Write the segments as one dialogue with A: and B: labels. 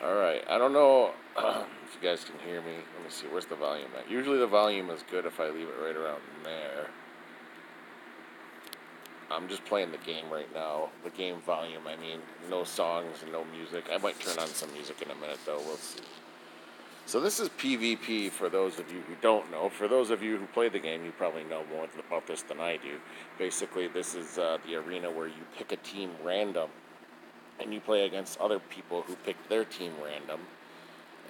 A: Alright, I don't know if you guys can hear me. Let me see, where's the volume at? Usually the volume is good if I leave it right around there. I'm just playing the game right now. The game volume, I mean. No songs and no music. I might turn on some music in a minute, though. We'll see. So this is PvP for those of you who don't know. For those of you who play the game, you probably know more about this than I do. Basically, this is the arena where you pick a team random, and you play against other people who picked their team random.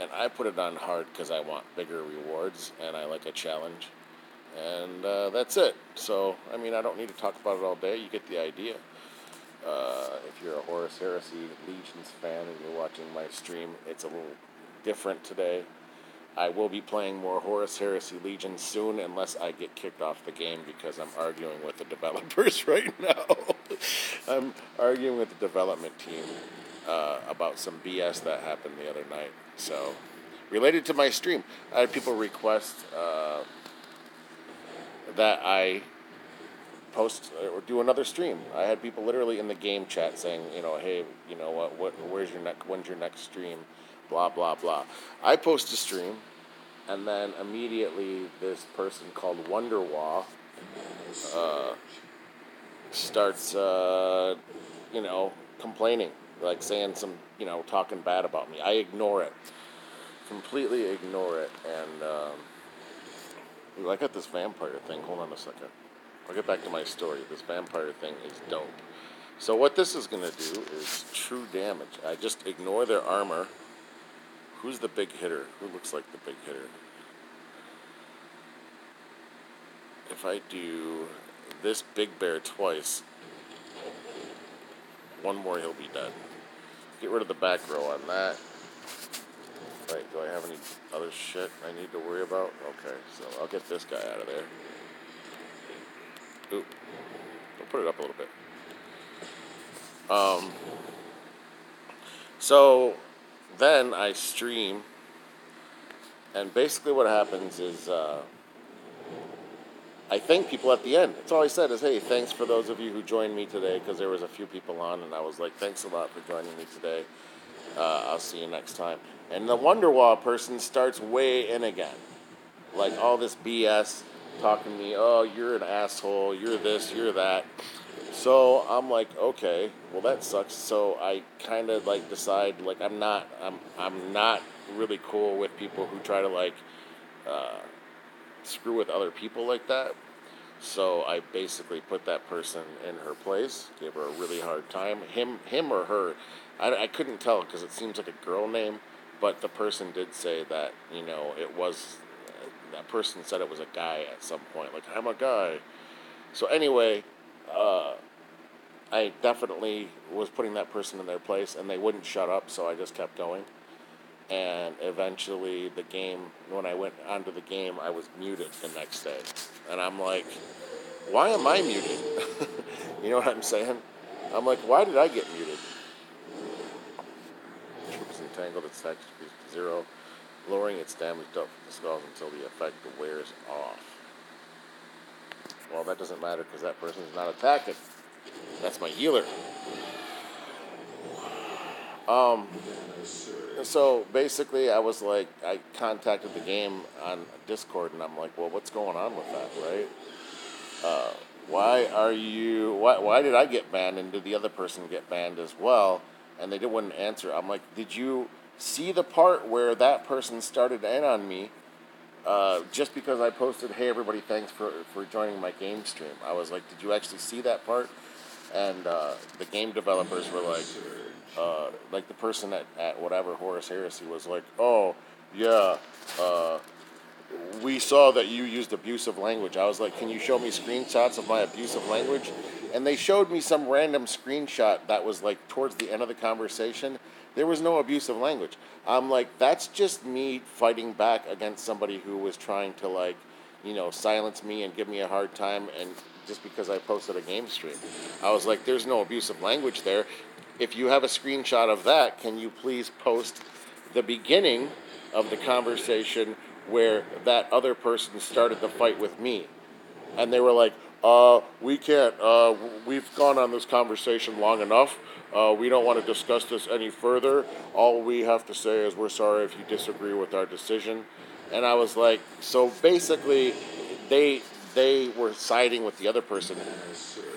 A: And I put it on hard because I want bigger rewards, and I like a challenge. And that's it. So, I mean, I don't need to talk about it all day. You get the idea. If you're a Horus Heresy Legions fan and you're watching my stream, it's a little different today. I will be playing more Horus Heresy Legions soon unless I get kicked off the game because I'm arguing with the developers right now. I'm arguing with the development team about some BS that happened the other night. So, related to my stream, I had people request that I post or do another stream. I had people literally in the game chat saying, you know, hey, you know when's your next stream? Blah, blah, blah. I post a stream, and then immediately this person called Wonderwall starts, complaining, like saying some, talking bad about me. I ignore it. Completely ignore it. And I got this vampire thing. Hold on a second. I'll get back to my story. This vampire thing is dope. So what this is going to do is true damage. I just ignore their armor. Who's the big hitter? Who looks like the big hitter? If I do this big bear twice, one more he'll be dead. Get rid of the back row on that. Right, do I have any other shit I need to worry about? Okay, so I'll get this guy out of there. Oop. I'll put it up a little bit. So then I stream, and basically what happens is I thank people at the end. That's all I said is, hey, thanks for those of you who joined me today, because there was a few people on, and I was like, thanks a lot for joining me today. I'll see you next time. And the Wonderwall person starts way in again. Like all this BS, talking to me, oh, you're an asshole, you're this, you're that. So I'm like, okay, well that sucks. So I kind of like decide, like I'm not really cool with people who try to screw with other people like that. So I basically put that person in her place, gave her a really hard time. Him or her, I couldn't tell because it seems like a girl name, but the person did say that, it was, that person said it was a guy at some point, like, I'm a guy. So anyway, I definitely was putting that person in their place, and they wouldn't shut up, so I just kept going. And eventually the game, when I went onto the game, I was muted the next day. And I'm like, why am I muted? You know what I'm saying? I'm like, why did I get muted? Troops entangled, its attack increased to 0, lowering its damage up the skulls until the effect wears off. Well, that doesn't matter because that person is not attacking. That's my healer. So basically I was like, I contacted the game on Discord, and I'm like, well, what's going on with that, right? Why did I get banned, and did the other person get banned as well? And they wouldn't answer. I'm like, did you see the part where that person started in on me just because I posted, hey, everybody, thanks for joining my game stream? I was like, did you actually see that part? And the game developers were like the person at whatever Horus Heresy was like, oh, yeah, we saw that you used abusive language. I was like, can you show me screenshots of my abusive language? And they showed me some random screenshot that was like towards the end of the conversation. There was no abusive language. I'm like, that's just me fighting back against somebody who was trying to silence me and give me a hard time, and just because I posted a game stream. I was like, there's no abusive language there. If you have a screenshot of that, can you please post the beginning of the conversation where that other person started the fight with me? And they were like, we can't, we've gone on this conversation long enough. we don't want to discuss this any further. All we have to say is we're sorry if you disagree with our decision. And I was like, so basically, they were siding with the other person,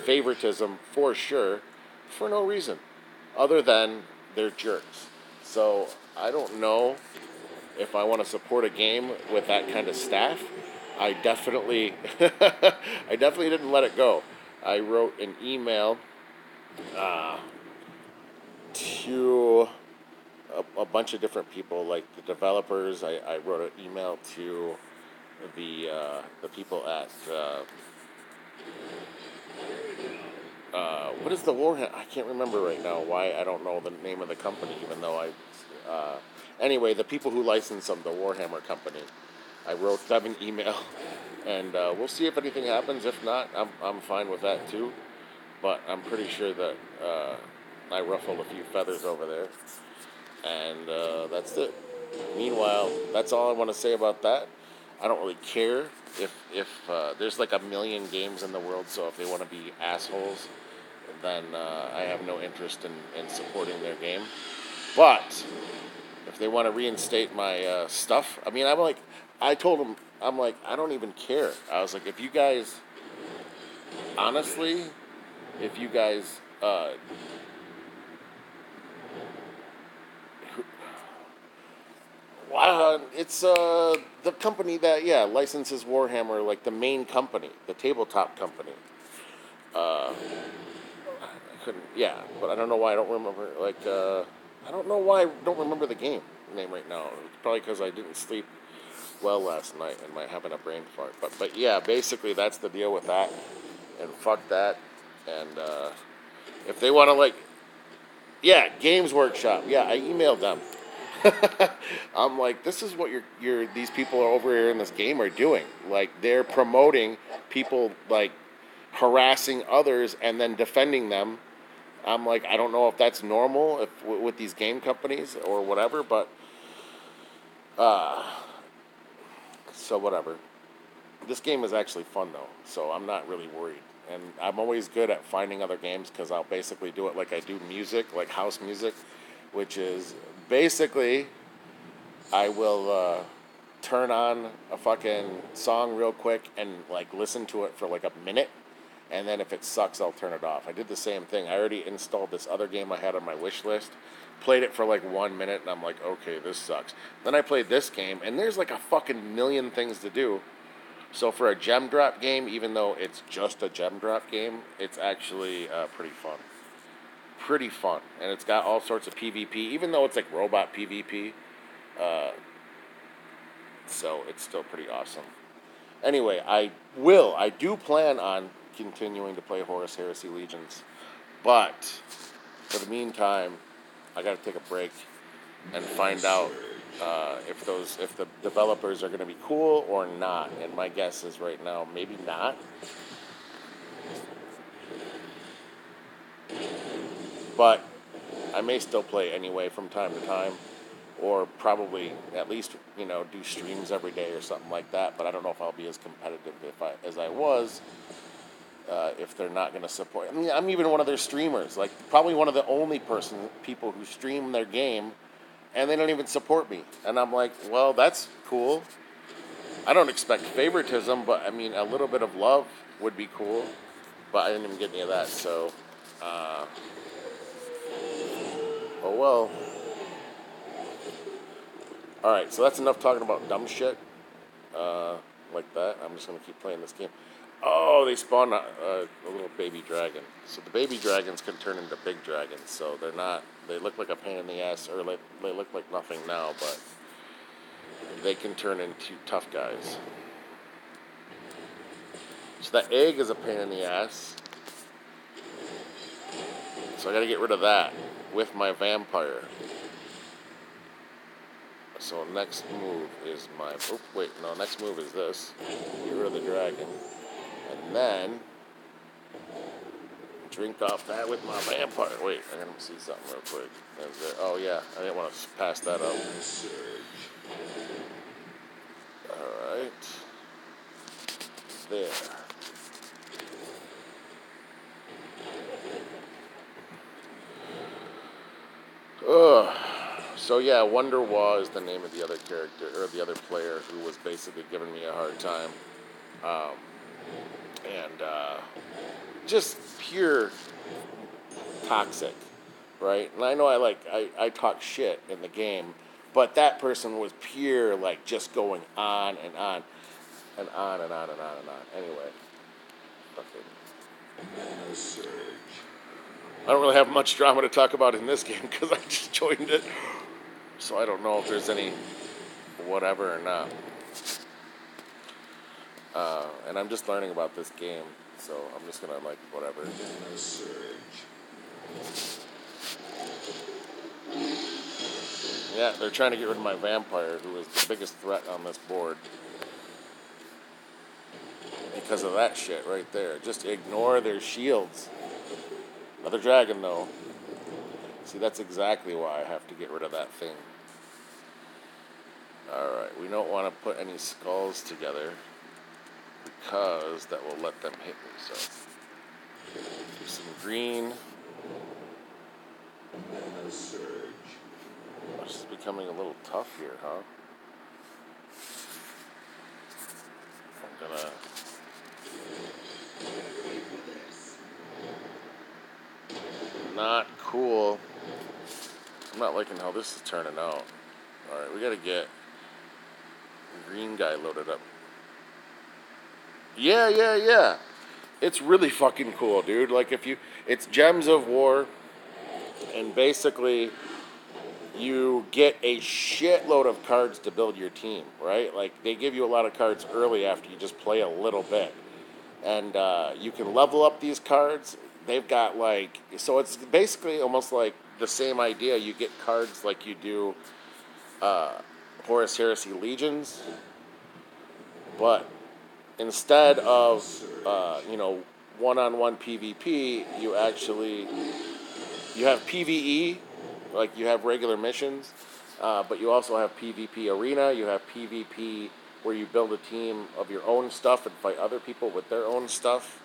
A: favoritism for sure, for no reason, other than they're jerks. So I don't know if I want to support a game with that kind of staff. I definitely, I definitely didn't let it go. I wrote an email to a bunch of different people, like the developers. I wrote an email to the people at what is the Warhammer? I can't remember right now. Why I don't know the name of the company, even though anyway, the people who license them, the Warhammer company. I wrote them an email, and we'll see if anything happens. If not, I'm fine with that too. But I'm pretty sure that I ruffled a few feathers over there, and that's it. Meanwhile, that's all I want to say about that. I don't really care if there's like a million games in the world, so if they want to be assholes, then I have no interest in supporting their game. But if they want to reinstate my stuff, I mean, I told them, I'm like, I don't even care. I was like, if you guys, honestly, if you guys, it's the company that, yeah, licenses Warhammer, like the main company, the tabletop company. I couldn't, yeah, but I don't know why I don't remember, like, I don't know why I don't remember the game name right now. It's probably because I didn't sleep well last night and might having a brain fart. But yeah, basically that's the deal with that. And fuck that. And if they want to, like, yeah, Games Workshop. Yeah, I emailed them. I'm like, this is what these people are over here in this game are doing. Like, they're promoting people, like, harassing others and then defending them. I'm like, I don't know if that's normal with these game companies or whatever, but so whatever. This game is actually fun though, so I'm not really worried. And I'm always good at finding other games because I'll basically do it like I do music, like house music, which is basically I will turn on a fucking song real quick and like listen to it for like a minute, and then if it sucks, I'll turn it off. I did the same thing. I already installed this other game I had on my wish list, played it for like 1 minute, and I'm like, okay, this sucks. Then I played this game, and there's like a fucking million things to do. So for a gem drop game, even though it's just a gem drop game, it's actually pretty fun. Pretty fun. And it's got all sorts of PvP, even though it's like robot PvP. So it's still pretty awesome. Anyway, I do plan on continuing to play Horus Heresy Legions. But for the meantime, I got to take a break and find out if the developers are going to be cool or not. And my guess is right now, maybe not. But I may still play anyway from time to time, or probably at least do streams every day or something like that. But I don't know if I'll be as competitive as I was if they're not going to support. I mean, I'm even one of their streamers, like probably one of the only people who stream their game, and they don't even support me. And I'm like, well, that's cool. I don't expect favoritism, but I mean, a little bit of love would be cool. But I didn't even get any of that, so. Oh well. Alright, so that's enough talking about dumb shit. Like that. I'm just going to keep playing this game. Oh, they spawn a little baby dragon. So the baby dragons can turn into big dragons. So they're not. They look like a pain in the ass, or they look like nothing now, but they can turn into tough guys. So that egg is a pain in the ass. So I got to get rid of that with my vampire. So next move is next move is this. Get rid of the dragon. And then drink off that with my vampire. Wait, I'm going to see something real quick. Oh yeah, I didn't want to pass that up. Alright. There. Ugh. So yeah, Wonderwall is the name of the other character, or the other player who was basically giving me a hard time. Um, and just pure toxic, right? And I know I talk shit in the game, but that person was pure, like, just going on and on and on and on and on and on. Anyway, fucking. I don't really have much drama to talk about in this game because I just joined it, so I don't know if there's any whatever or not. And I'm just learning about this game, so I'm just gonna, like, whatever. Yeah, they're trying to get rid of my vampire, who is the biggest threat on this board. Because of that shit right there. Just ignore their shields. Another dragon, though. See, that's exactly why I have to get rid of that thing. Alright, we don't want to put any skulls together, because that will let them hit me, so. Do some green. This is becoming a little tough here, huh? I'm gonna... Not cool. I'm not liking how this is turning out. Alright, we gotta get the green guy loaded up. Yeah. It's really fucking cool, dude. Like, it's Gems of War, and basically you get a shitload of cards to build your team, right? Like, they give you a lot of cards early after you just play a little bit. And you can level up these cards. They've got, like, so it's basically almost like the same idea. You get cards like you do Horus Heresy Legions, but instead of, one-on-one PvP, you have PvE, like you have regular missions, but you also have PvP Arena, you have PvP where you build a team of your own stuff and fight other people with their own stuff.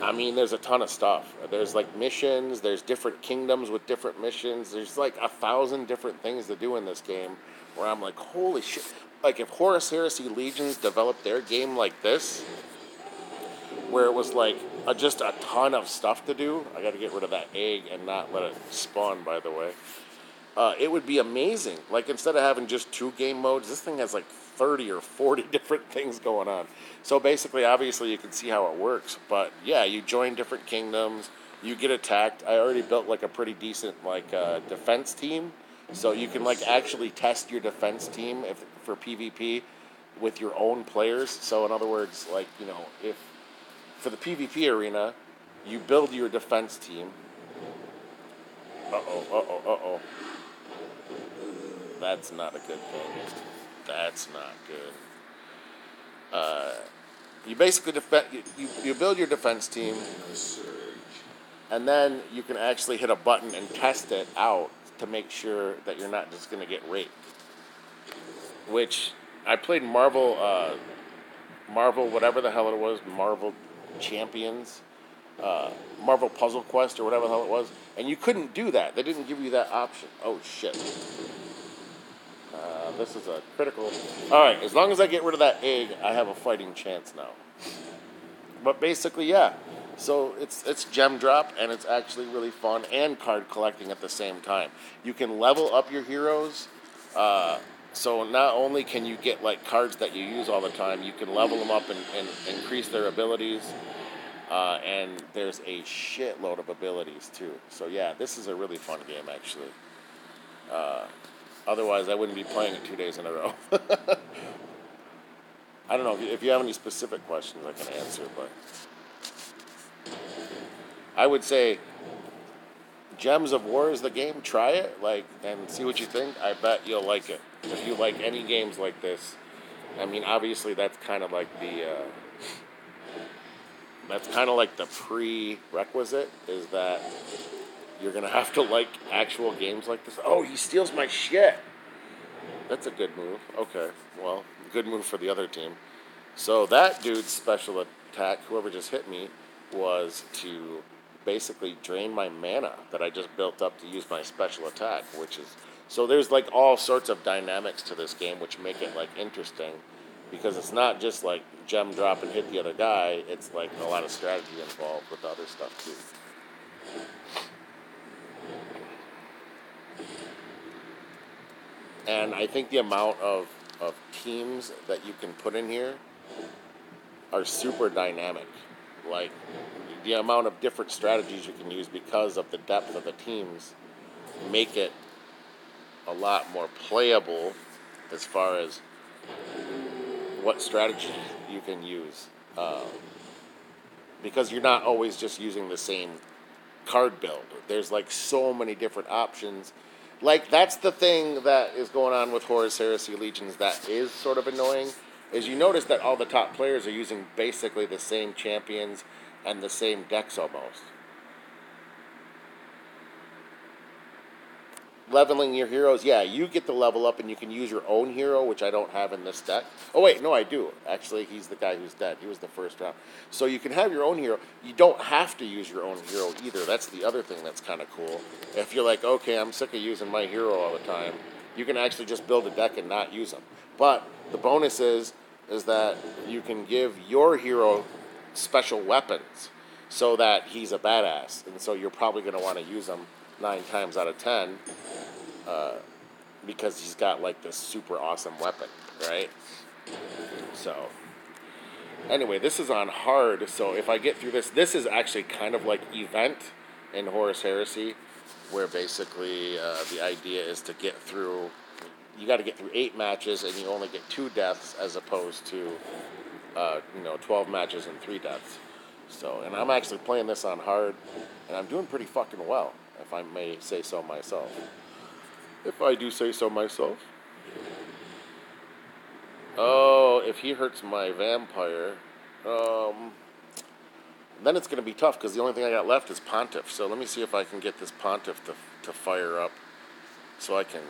A: I mean, there's a ton of stuff. There's, like, missions, there's different kingdoms with different missions. There's, like, 1,000 different things to do in this game where I'm like, holy shit. Like, if Horus Heresy Legions developed their game like this, where it was, like, just a ton of stuff to do, I gotta get rid of that egg and not let it spawn, by the way, it would be amazing. Like, instead of having just 2 game modes, this thing has, like, 30 or 40 different things going on. So basically, obviously, you can see how it works. But yeah, you join different kingdoms, you get attacked. I already built, like, a pretty decent, like, defense team. So you can, like, actually test your defense team for PvP with your own players. So in other words, like, if for the PvP arena, you build your defense team. Uh-oh. That's not a good thing. That's not good. You basically you build your defense team, and then you can actually hit a button and test it out to make sure that you're not just going to get raped. Which, I played Marvel, whatever the hell it was, Marvel Champions, Marvel Puzzle Quest, or whatever the hell it was, and you couldn't do that. They didn't give you that option. Oh, shit. This is a critical... Alright, as long as I get rid of that egg, I have a fighting chance now. But basically, yeah. So it's gem drop, and it's actually really fun, and card collecting at the same time. You can level up your heroes. So not only can you get, like, cards that you use all the time, you can level them up and increase their abilities. And there's a shitload of abilities, too. So yeah, this is a really fun game, actually. Otherwise, I wouldn't be playing it 2 days in a row. I don't know, if you have any specific questions I can answer, but... I would say Gems of War is the game. Try it, and see what you think. I bet you'll like it. If you like any games like this, I mean, obviously that's kind of like the prerequisite, is that you're gonna have to like actual games like this. Oh, he steals my shit. That's a good move. Okay, well, good move for the other team. So that dude's special attack, whoever just hit me, was to basically drain my mana that I just built up to use my special attack, which is... So there's like all sorts of dynamics to this game which make it like interesting, because it's not just like gem drop and hit the other guy, it's like a lot of strategy involved with other stuff too. And I think the amount of teams that you can put in here are super dynamic. Like, the amount of different strategies you can use because of the depth of the teams make it a lot more playable as far as what strategy you can use. Because you're not always just using the same card build. There's like so many different options. Like, that's the thing that is going on with Horus Heresy Legions that is sort of annoying, is you notice that all the top players are using basically the same champions and the same decks almost. Leveling your heroes, yeah, you get the level up and you can use your own hero, which I don't have in this deck. Oh wait, no, I do. Actually, he's the guy who's dead. He was the first round. So you can have your own hero. You don't have to use your own hero either. That's the other thing that's kind of cool. If you're like, okay, I'm sick of using my hero all the time, you can actually just build a deck and not use them. But the bonus is that you can give your hero special weapons so that he's a badass. And so you're probably going to want to use him 9 times out of 10 because he's got like this super awesome weapon, right? So anyway, this is on hard, so if I get through this is actually kind of like event in Horus Heresy, where basically the idea is to get through, you got to get through 8 matches and you only get 2 deaths as opposed to 12 matches and 3 deaths. So, and I'm actually playing this on hard, and I'm doing pretty fucking well, if I may say so myself. If I do say so myself. Oh, if he hurts my vampire, then it's going to be tough, because the only thing I got left is Pontiff. So let me see if I can get this Pontiff to fire up so I can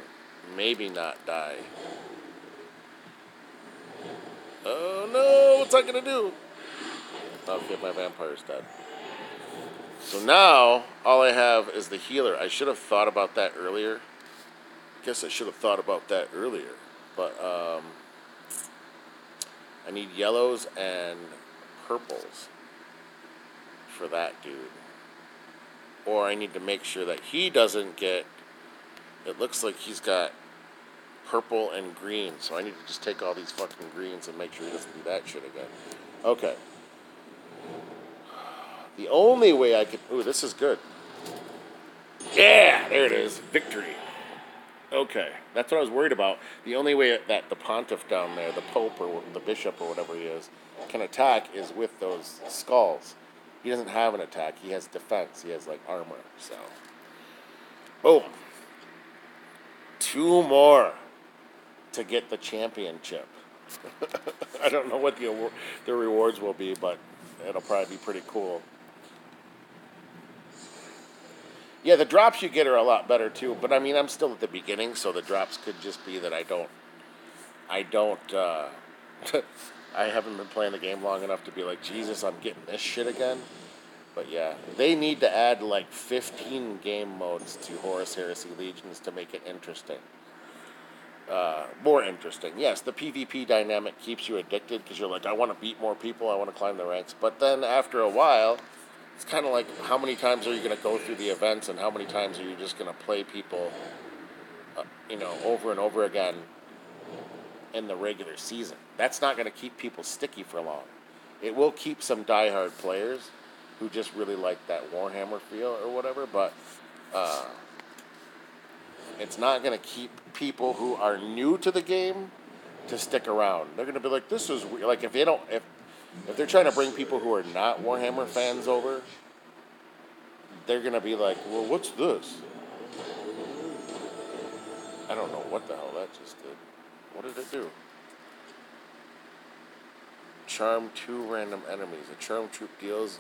A: maybe not die. Oh no, what's I going to do? Okay, my vampire's dead. So now, all I have is the healer. I should have thought about that earlier. Guess I should have thought about that earlier. But, I need yellows and purples for that dude. Or I need to make sure that he doesn't get... It looks like he's got purple and green. So I need to just take all these fucking greens and make sure he doesn't do that shit again. Okay. The only way I could... Ooh, this is good. Yeah, there it is. Victory. Okay, that's what I was worried about. The only way that the Pontiff down there, the Pope or the Bishop or whatever he is, can attack is with those skulls. He doesn't have an attack. He has defense. He has, like, armor. So, boom. 2 more to get the championship. I don't know what the rewards will be, but it'll probably be pretty cool. Yeah, the drops you get are a lot better too, but I mean, I'm still at the beginning, so the drops could just be that I haven't been playing the game long enough to be like, Jesus, I'm getting this shit again. But yeah, they need to add like 15 game modes to Horus Heresy Legions to make it interesting. More interesting. Yes, the PvP dynamic keeps you addicted because you're like, I want to beat more people, I want to climb the ranks. But then after a while, it's kind of like, how many times are you going to go through the events, and how many times are you just going to play people, over and over again in the regular season? That's not going to keep people sticky for long. It will keep some diehard players who just really like that Warhammer feel or whatever, but it's not going to keep people who are new to the game to stick around. They're going to be like, this is weird. Like, if they're trying to bring people who are not Warhammer fans over, they're going to be like, well, what's this? I don't know what the hell that just did. What did it do? Charm 2 random enemies. A charm troop deals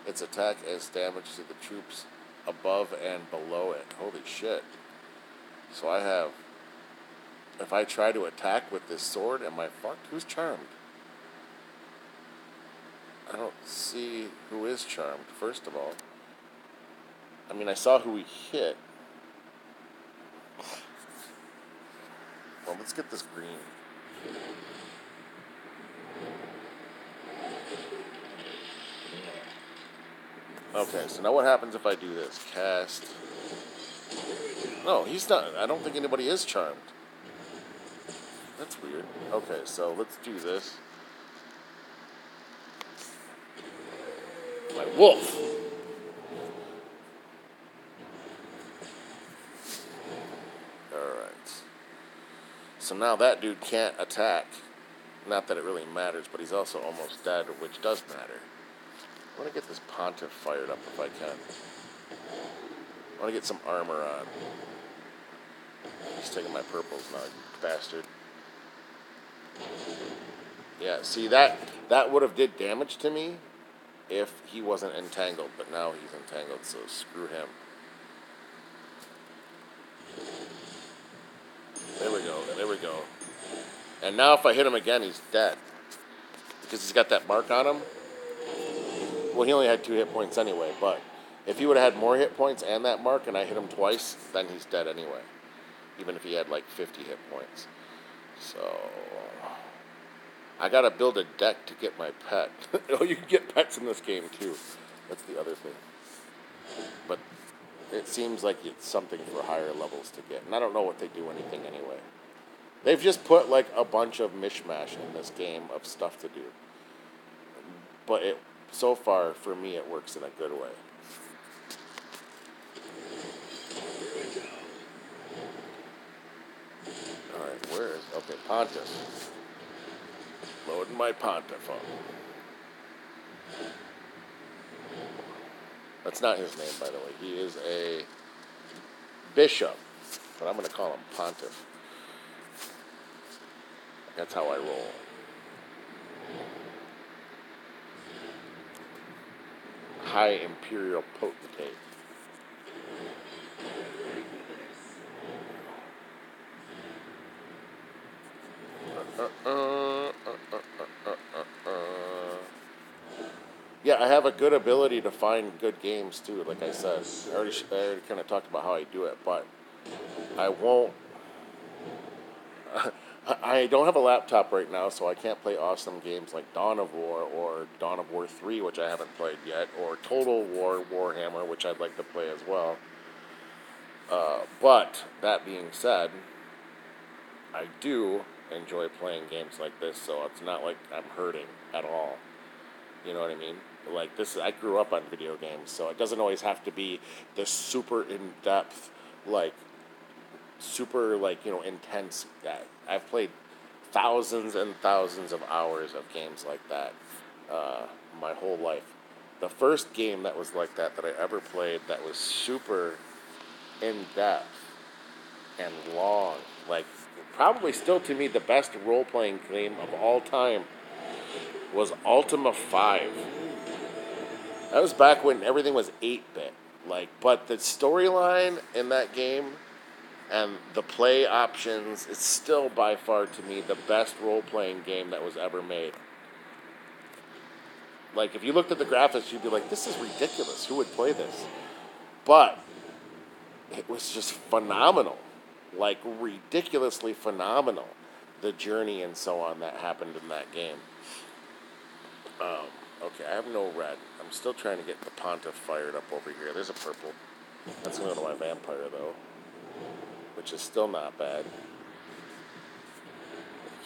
A: its attack as damage to the troops above and below it. Holy shit. So I have... If I try to attack with this sword, am I fucked? Who's charmed? I don't see who is charmed, first of all. I mean, I saw who he hit. Well, let's get this green. Okay, so now what happens if I do this? Cast. No, he's not. I don't think anybody is charmed. That's weird. Okay, so let's do this. My wolf. Alright. So now that dude can't attack. Not that it really matters, but he's also almost dead, which does matter. I want to get this Pontiff fired up if I can. I want to get some armor on. He's taking my purples now, you bastard. Yeah, see, that would have did damage to me if he wasn't entangled, but now he's entangled, so screw him. There we go, there we go. And now if I hit him again, he's dead. Because he's got that mark on him. Well, he only had 2 hit points anyway, but if he would have had more hit points and that mark and I hit him twice, then he's dead anyway. Even if he had like 50 hit points. So I gotta build a deck to get my pet. Oh, you can get pets in this game too. That's the other thing. But it seems like it's something for higher levels to get. And I don't know what they do anything anyway. They've just put like a bunch of mishmash in this game of stuff to do. But it, so far, for me, it works in a good way. Alright, where is... Okay, Pontiff. Loading my Pontiff up. That's not his name, by the way. He is a bishop. But I'm going to call him Pontiff. That's how I roll. High Imperial Potentate. Yeah, I have a good ability to find good games too, like I said. I already kind of talked about how I do it, but I won't... I don't have a laptop right now, so I can't play awesome games like Dawn of War or Dawn of War 3, which I haven't played yet, or Total War Warhammer, which I'd like to play as well. But, that being said, I do enjoy playing games like this, so it's not like I'm hurting at all. You know what I mean? Like, I grew up on video games, so it doesn't always have to be the super in-depth, like, super, like, you know, intense. I've played thousands and thousands of hours of games like that my whole life. The first game that was like that I ever played that was super in-depth and long, like, probably still to me the best role-playing game of all time was Ultima 5. That was back when everything was 8-bit. Like, but the storyline in that game and the play options, it's still by far to me the best role-playing game that was ever made. Like, if you looked at the graphics, you'd be like, this is ridiculous. Who would play this? But it was just phenomenal. Like, ridiculously phenomenal. The journey and so on that happened in that game. Okay, I have no red. I'm still trying to get the Pontiff fired up over here. There's a purple. That's going to go to my vampire, though. Which is still not bad.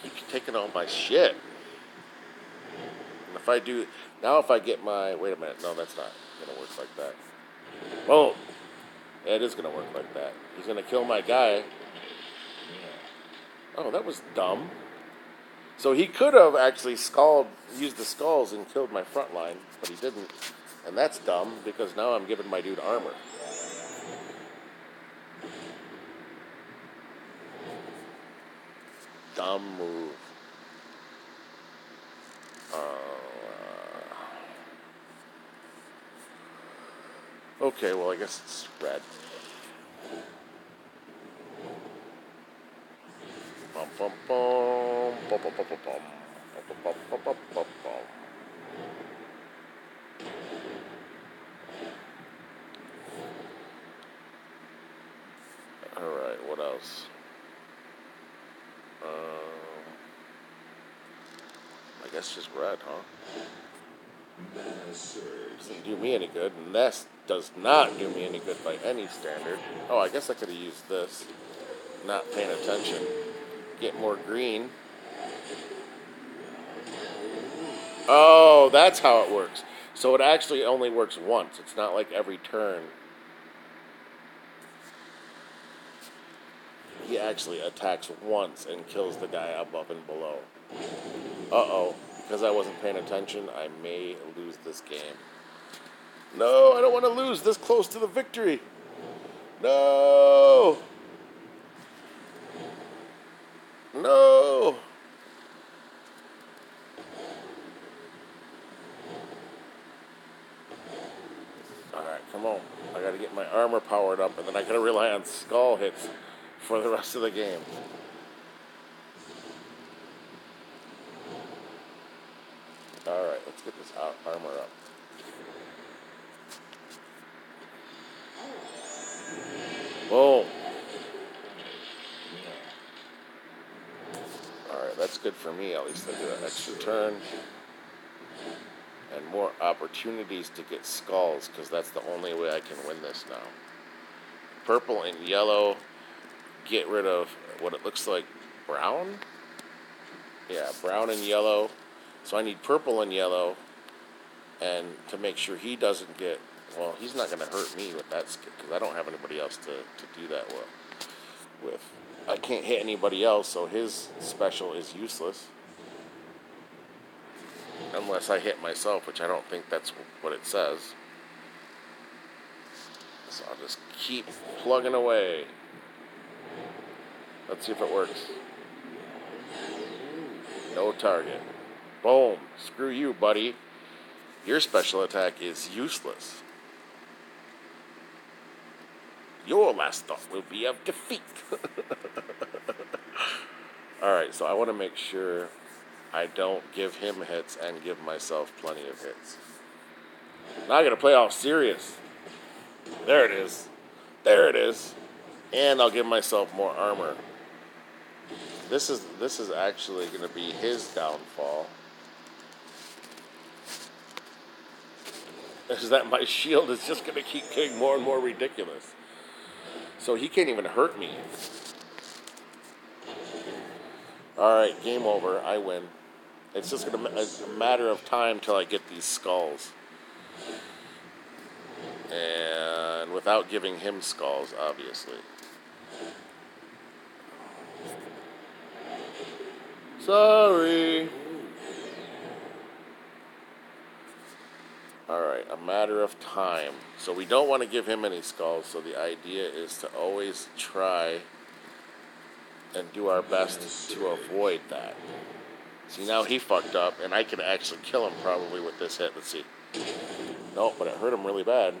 A: He keeps taking all my shit. And if I do... Now if I get my... Wait a minute. No, that's not going to work like that. Boom. Yeah, it is going to work like that. He's going to kill my guy. Oh, that was dumb. So he could have actually used the skulls and killed my front line, but he didn't. And that's dumb, because now I'm giving my dude armor. Dumb move. Okay, well, I guess it's red. Bum, bum, bum, bum, bum, bum, bum, bum, bum, bum, bum, bum, bum. what else? I guess just red, huh? Doesn't do me any good, and this does not do me any good by any standard. Oh, I guess I could have used this. Not paying attention. Get more green. Oh, that's how it works. So it actually only works once. It's not like every turn. He actually attacks once and kills the guy above and below. Uh-oh. Because I wasn't paying attention, I may lose this game. No, I don't want to lose this close to the victory. No! No! Alright, come on. I gotta get my armor powered up, and then I gotta rely on skull hits for the rest of the game. Alright, let's get this armor up. Boom. Alright, that's good for me. At least I get an extra turn. And more opportunities to get skulls, because that's the only way I can win this now. Purple and yellow get rid of what it looks like brown? Yeah, brown and yellow. So I need purple and yellow, and to make sure he doesn't get, well, he's not going to hurt me with that skill, because I don't have anybody else to do that with. I can't hit anybody else, so his special is useless. Unless I hit myself, which I don't think that's what it says. So I'll just keep plugging away. Let's see if it works. No target. Boom. Screw you, buddy. Your special attack is useless. Your last thought will be of defeat. Alright, so I want to make sure I don't give him hits and give myself plenty of hits. Now I gotta play all serious. There it is. There it is. And I'll give myself more armor. This is actually gonna be his downfall. Is that my shield is just gonna keep getting more and more ridiculous. So he can't even hurt me. Alright, game over. I win. It's just a matter of time till I get these skulls. And without giving him skulls, obviously. Sorry. Alright, a matter of time. So we don't want to give him any skulls, so the idea is to always try and do our best to avoid that. See, now he fucked up, and I can actually kill him probably with this hit. Let's see. Nope, but it hurt him really bad.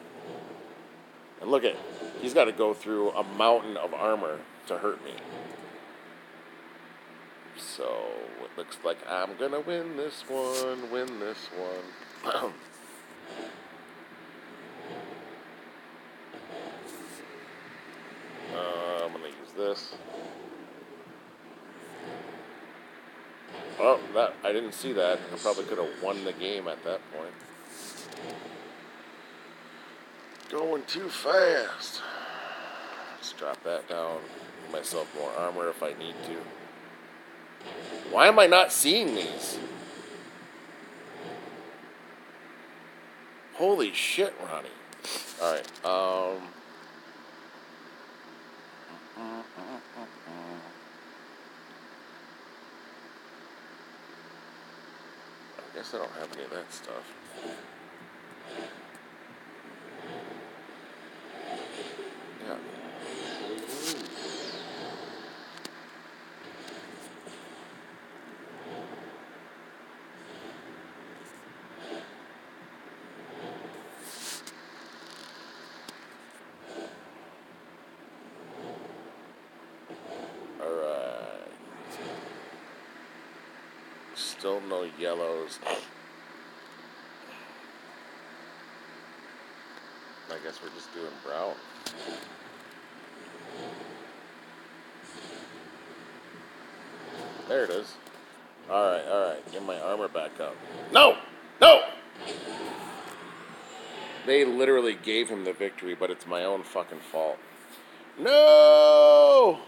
A: And look at, he's got to go through a mountain of armor to hurt me. So, it looks like I'm gonna win this one, I'm gonna use this. Oh, that I didn't see that. I probably could have won the game at that point. Going too fast. Let's drop that down. Give myself more armor if I need to. Why am I not seeing these? Holy shit, Ronnie. Alright, I guess I don't have any of that stuff. Yeah. Alright. Still no yellows. I guess we're just doing brown. There it is. Alright. Get my armor back up. No! No! They literally gave him the victory, but it's my own fucking fault. No!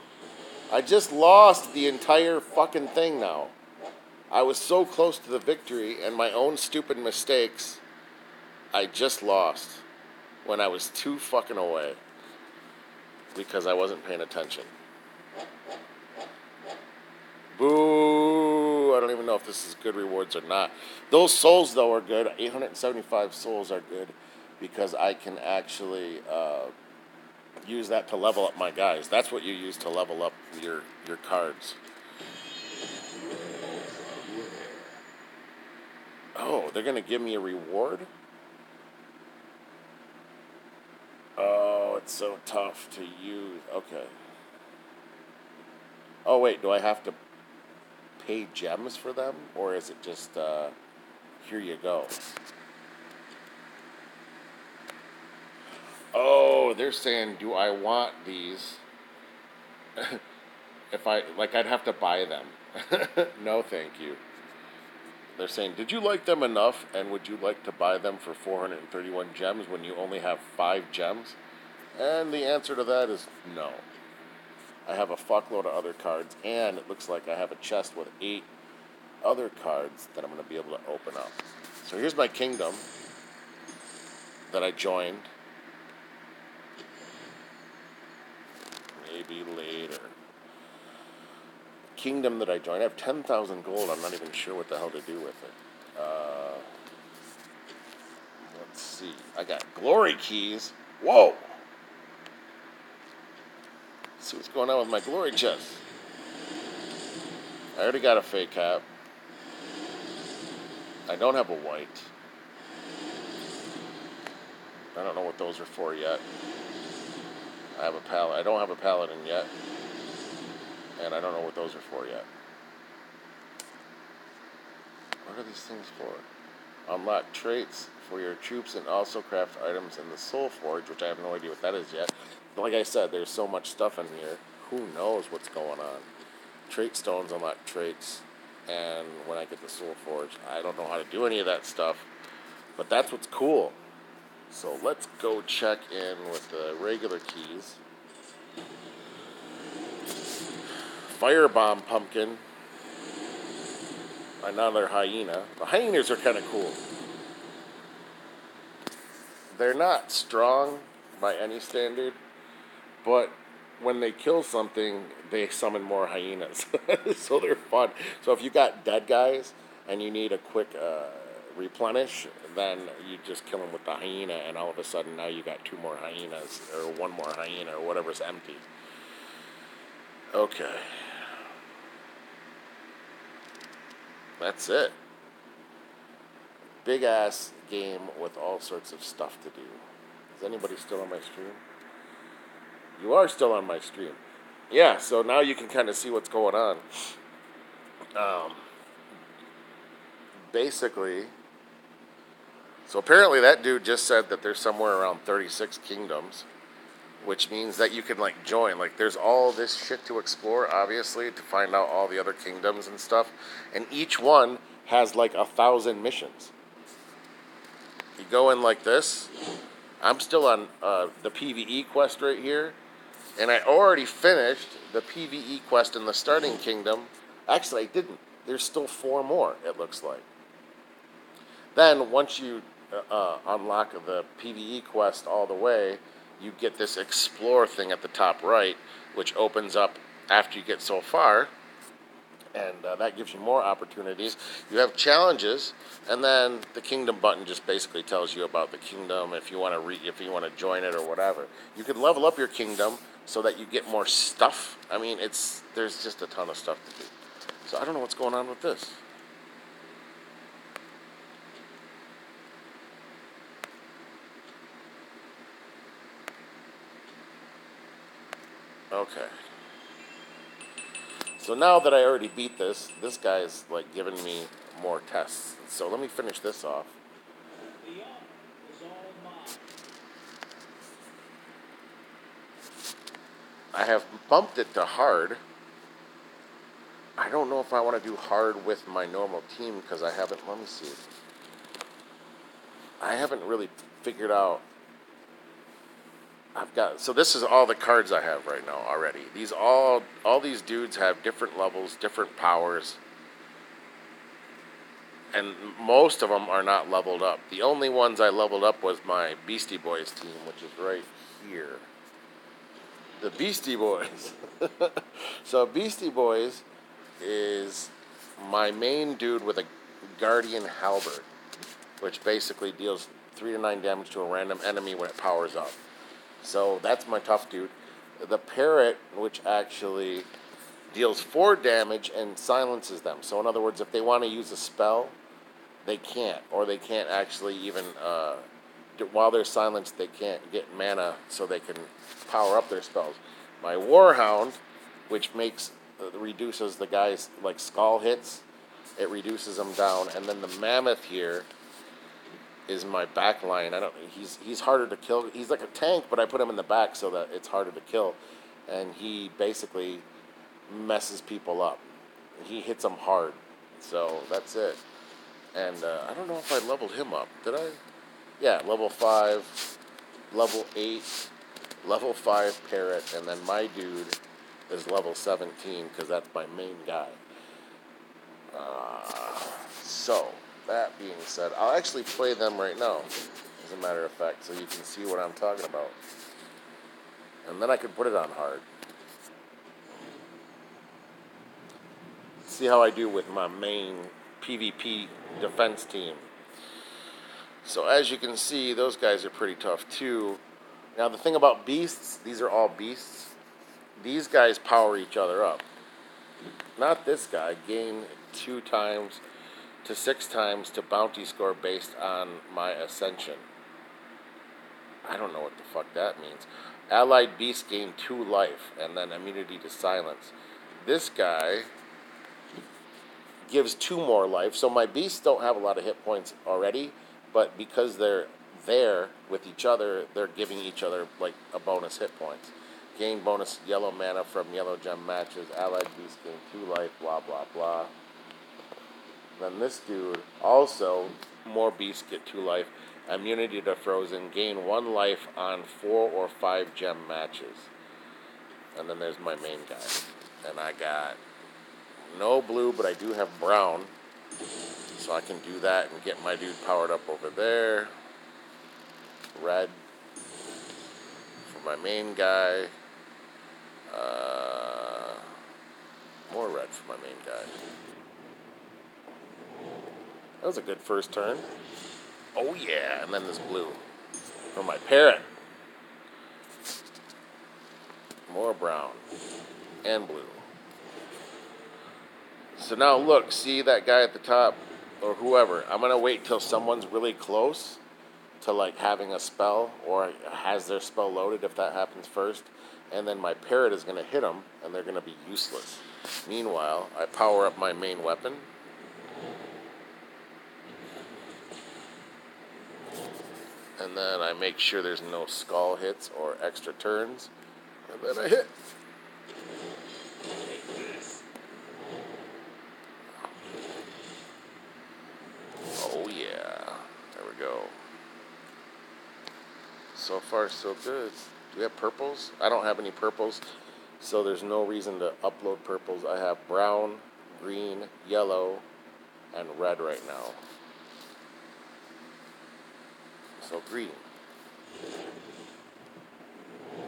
A: I just lost the entire fucking thing now. I was so close to the victory, and my own stupid mistakes, I just lost when I was too fucking away because I wasn't paying attention. Boo! I don't even know if this is good rewards or not. Those souls, though, are good. 875 souls are good because I can actually use that to level up my guys. That's what you use to level up your cards. Oh, they're going to give me a reward? Oh, it's so tough to use. Okay. Oh, wait, do I have to pay gems for them? Or is it just, here you go? Oh, they're saying, do I want these? I'd have to buy them. No, thank you. They're saying, did you like them enough, and would you like to buy them for 431 gems when you only have 5 gems? And the answer to that is no. I have a fuckload of other cards, and it looks like I have a chest with 8 other cards that I'm going to be able to open up. So here's my kingdom that I joined. Maybe later. Kingdom that I joined. I have 10,000 gold. I'm not even sure what the hell to do with it. Let's see. I got glory keys. Whoa! Let's see what's going on with my glory chest. I already got a fake cap. I don't have a white. I don't know what those are for yet. I have a paladin. I don't have a paladin yet. And I don't know what those are for yet. What are these things for? Unlock traits for your troops and also craft items in the Soul Forge, which I have no idea what that is yet. But like I said, there's so much stuff in here. Who knows what's going on? Trait stones unlock traits. And when I get the Soul Forge, I don't know how to do any of that stuff. But that's what's cool. So let's go check in with the regular keys. Firebomb pumpkin. Another hyena. The hyenas are kind of cool. They're not strong by any standard, but when they kill something, they summon more hyenas. So they're fun. So if you got dead guys and you need a quick replenish, then you just kill them with the hyena, and all of a sudden now you got 2 more hyenas, or 1 more hyena, or whatever's empty. Okay. That's it. Big ass game with all sorts of stuff to do. Is anybody still on my stream? You are still on my stream. Yeah, so now you can kind of see what's going on. Basically, so apparently that dude just said that there's somewhere around 36 kingdoms, which means that you can like join. Like there's all this shit to explore, obviously, to find out all the other kingdoms and stuff. And each one has like 1,000 missions. You go in like this. I'm still on the PvE quest right here. And I already finished the PvE quest in the starting kingdom. Actually, I didn't. There's still 4 more, it looks like. Then, once you unlock the PvE quest all the way, you get this explore thing at the top right, which opens up after you get so far. And that gives you more opportunities. You have challenges, and then the kingdom button just basically tells you about the kingdom if you want to join it or whatever. You can level up your kingdom so that you get more stuff. I mean, there's just a ton of stuff to do. So I don't know what's going on with this. Okay. So now that I already beat this guy's like giving me more tests. So let me finish this off. I have bumped it to hard. I don't know if I want to do hard with my normal team because I haven't, let me see. I haven't really figured out. So this is all the cards I have right now already. All these dudes have different levels, different powers. And most of them are not leveled up. The only ones I leveled up was my Beastie Boys team, which is right here. The Beastie Boys. So Beastie Boys is my main dude with a Guardian Halberd, which basically deals 3 to 9 damage to a random enemy when it powers up. So that's my tough dude. The Parrot, which actually deals 4 damage and silences them. So in other words, if they want to use a spell, they can't. Or they can't actually even, while they're silenced, they can't get mana so they can power up their spells. My Warhound, which reduces the guy's like skull hits, it reduces them down. And then the Mammoth here is my back line. He's harder to kill. He's like a tank, but I put him in the back so that it's harder to kill. And he basically messes people up. He hits them hard. So that's it. And I don't know if I leveled him up. Did I? Yeah, level 5, level 8, level 5 Parrot, and then my dude is level 17 because that's my main guy. So, that being said, I'll actually play them right now, as a matter of fact, so you can see what I'm talking about. And then I can put it on hard. See how I do with my main PVP defense team. So as you can see, those guys are pretty tough too. Now the thing about beasts, these are all beasts. These guys power each other up. Not this guy. Gain 2 times to 6 times to bounty score based on my ascension. I don't know what the fuck that means. Allied beasts gain 2 life and then immunity to silence. This guy gives 2 more life. So my beasts don't have a lot of hit points already, but because they're there with each other, they're giving each other like a bonus hit points. Gain bonus yellow mana from yellow gem matches. Allied beasts gain 2 life, blah, blah, blah. Then this dude, also, more beasts get 2 life. Immunity to frozen. Gain 1 life on 4 or 5 gem matches. And then there's my main guy. And I got no blue, but I do have brown. So I can do that and get my dude powered up over there. Red for my main guy. More red for my main guy. That was a good first turn. Oh yeah, and then this blue for my Parrot. More brown and blue. So now look, see that guy at the top, or whoever. I'm going to wait till someone's really close to like having a spell or has their spell loaded if that happens first. And then my Parrot is going to hit them and they're going to be useless. Meanwhile, I power up my main weapon. And then I make sure there's no skull hits or extra turns. And then I hit. Oh yeah. There we go. So far so good. Do we have purples? I don't have any purples, so there's no reason to upload purples. I have brown, green, yellow, and red right now. So green.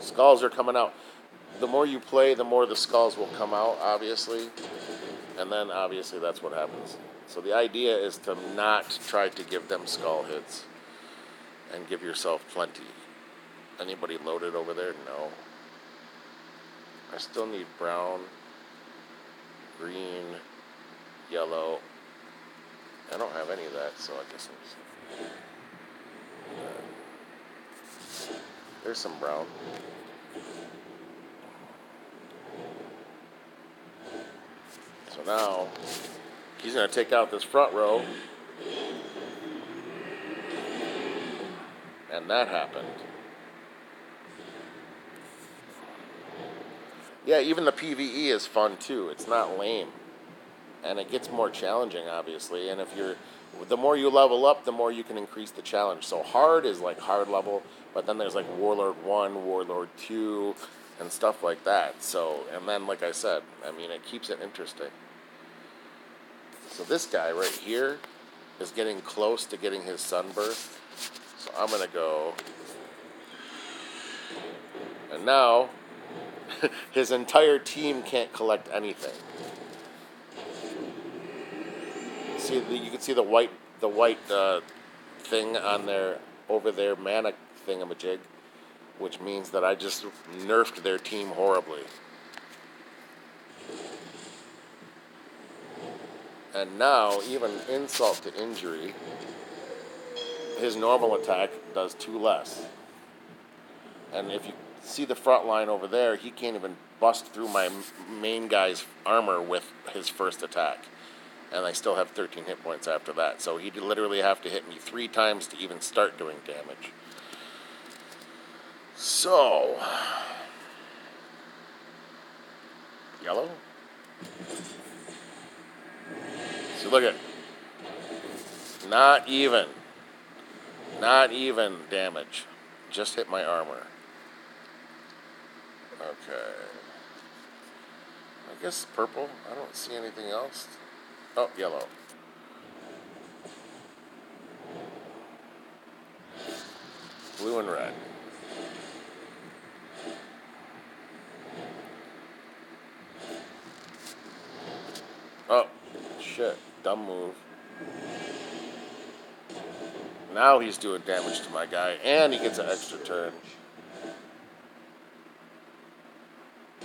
A: Skulls are coming out. The more you play, the more the skulls will come out, obviously. And then, obviously, that's what happens. So the idea is to not try to give them skull hits. And give yourself plenty. Anybody loaded over there? No. I still need brown, green, yellow. I don't have any of that, so I guess I'm just... There's some brown. So now, he's going to take out this front row. And that happened. Yeah, even the PvE is fun too. It's not lame. And it gets more challenging, obviously. And the more you level up, the more you can increase the challenge. So hard is like hard level, but then there's like Warlord 1, Warlord 2, and stuff like that. So, and then like I said, I mean, it keeps it interesting. So this guy right here is getting close to getting his sunburst. So I'm going to go. And now, his entire team can't collect anything. See, you can see the white thing on their, over their mana thingamajig, which means that I just nerfed their team horribly. And now, even insult to injury, his normal attack does 2 less. And if you see the front line over there, he can't even bust through my main guy's armor with his first attack. And I still have 13 hit points after that. So he'd literally have to hit me 3 times to even start doing damage. So, yellow? So look at, not even damage. Just hit my armor. Okay. I guess purple. I don't see anything else. Oh, yellow. Blue and red. Oh, shit. Dumb move. Now he's doing damage to my guy, and he gets an extra turn.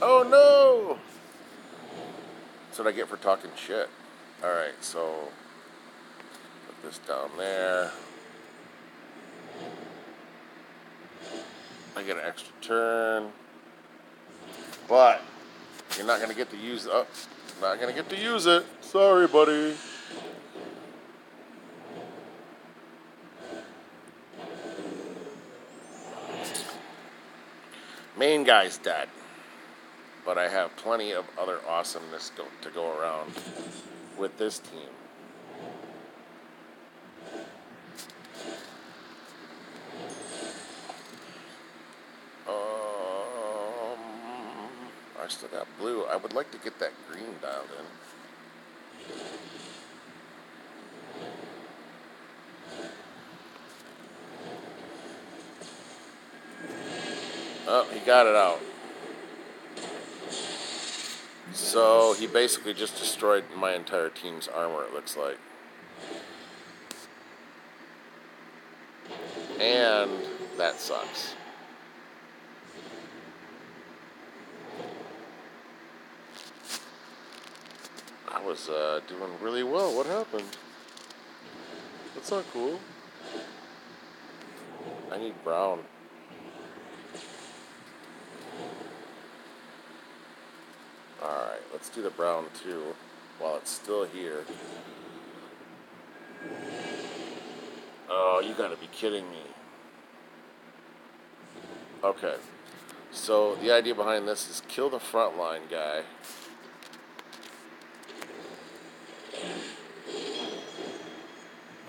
A: Oh no! That's what I get for talking shit. Alright, so put this down there. I get an extra turn. But you're not gonna get to use not gonna get to use it. Sorry, buddy. Main guy's dead. But I have plenty of other awesomeness to go around with this team. I still got blue. I would like to get that green dialed in. Oh, he got it out. So he basically just destroyed my entire team's armor, it looks like. And that sucks. I was doing really well. What happened? That's not cool. I need brown. Alright, let's do the brown too while it's still here. Oh, you gotta be kidding me. Okay, so the idea behind this is kill the frontline guy.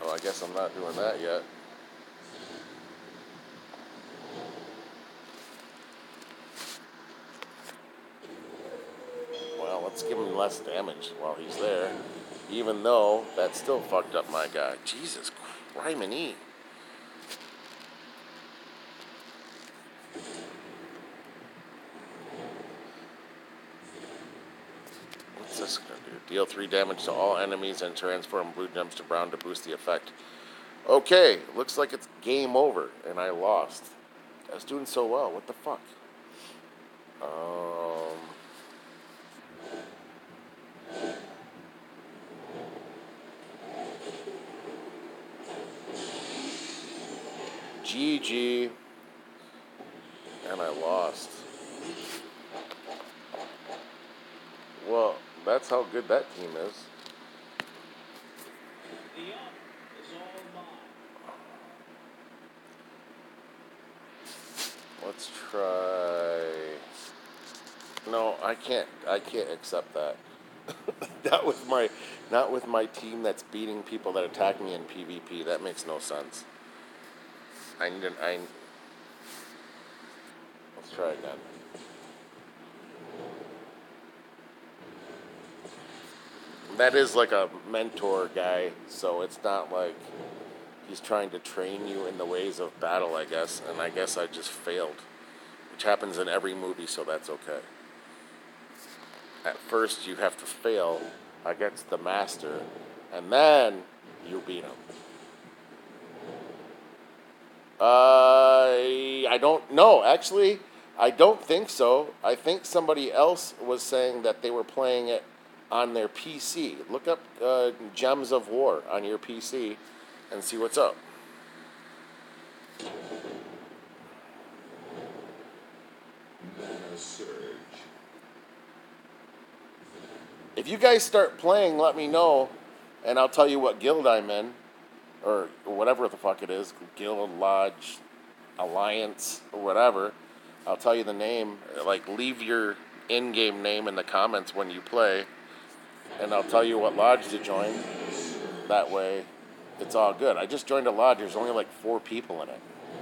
A: Oh, I guess I'm not doing that yet. Well, let's give him less damage while he's there. Even though that still fucked up my guy. Jesus criminy. What's this gonna do? Deal 3 damage to all enemies and transform blue gems to brown to boost the effect. Okay, looks like it's game over, and I lost. I was doing so well. What the fuck? GG. And I lost. Well, that's how good that team is. Let's try. No, I can't accept that. Not with my team that's beating people that attack me in PvP. That makes no sense. Let's try again. That is like a mentor guy, so it's not like he's trying to train you in the ways of battle, I guess. And I guess I just failed, which happens in every movie, so that's okay. At first, you have to fail against the master, and then you beat him. I don't know. Actually, I don't think so. I think somebody else was saying that they were playing it on their PC. Look up Gems of War on your PC and see what's up. If you guys start playing, let me know, and I'll tell you what guild I'm in, or whatever the fuck it is, guild, lodge, alliance, or whatever. I'll tell you the name. Like, leave your in-game name in the comments when you play, and I'll tell you what lodge to join. That way, it's all good. I just joined a lodge. There's only like 4 people in it,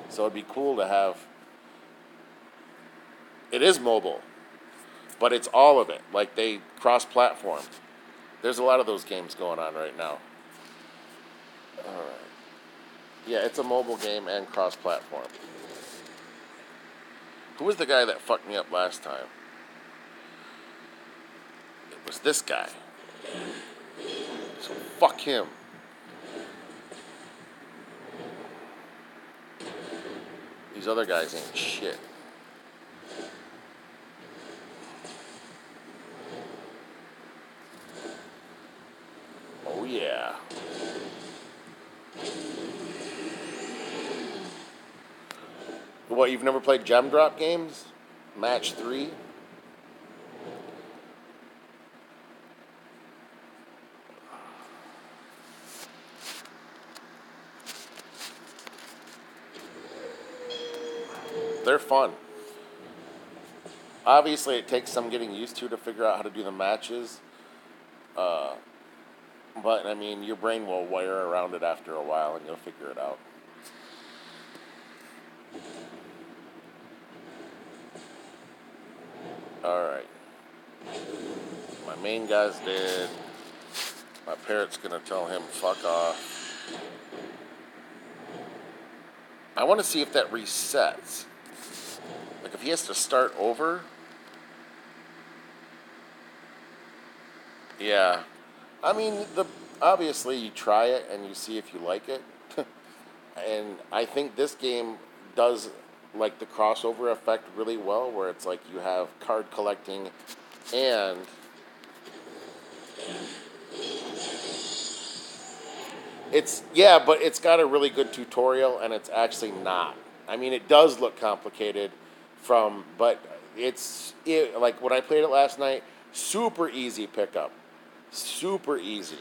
A: so it'd be cool to have. It is mobile, but it's all of it. Like, they cross-platform. There's a lot of those games going on right now. All right. Yeah, it's a mobile game and cross-platform. Who was the guy that fucked me up last time? It was this guy. So fuck him. These other guys ain't shit. Oh yeah. What, you've never played gem drop games? Match 3? They're fun. Obviously, it takes some getting used to figure out how to do the matches. But, I mean, your brain will wire around it after a while and you'll figure it out. Alright. My main guy's dead. My parrot's gonna tell him, fuck off. I want to see if that resets. Like, if he has to start over. Yeah. I mean, obviously you try it and you see if you like it. And I think this game does like the crossover effect really well, where it's like you have card collecting and but it's got a really good tutorial, and it's actually not. I mean, it does look complicated but like when I played it last night, super easy pickup. Super easy.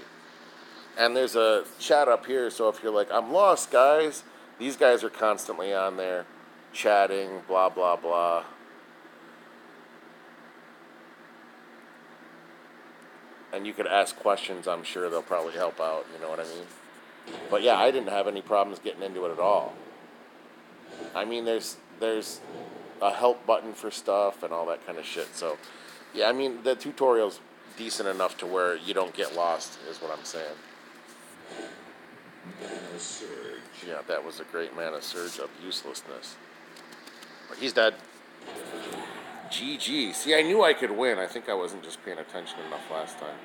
A: And there's a chat up here, so if you're like, I'm lost, guys, these guys are constantly on there chatting, blah, blah, blah. And you could ask questions. I'm sure they'll probably help out, you know what I mean? But yeah, I didn't have any problems getting into it at all. I mean, there's a help button for stuff and all that kind of shit. So, yeah, I mean, the tutorial's decent enough to where you don't get lost, is what I'm saying. Mana Surge. Yeah, that was a great Mana Surge of uselessness. But he's dead. GG. See, I knew I could win. I think I wasn't just paying attention enough last time.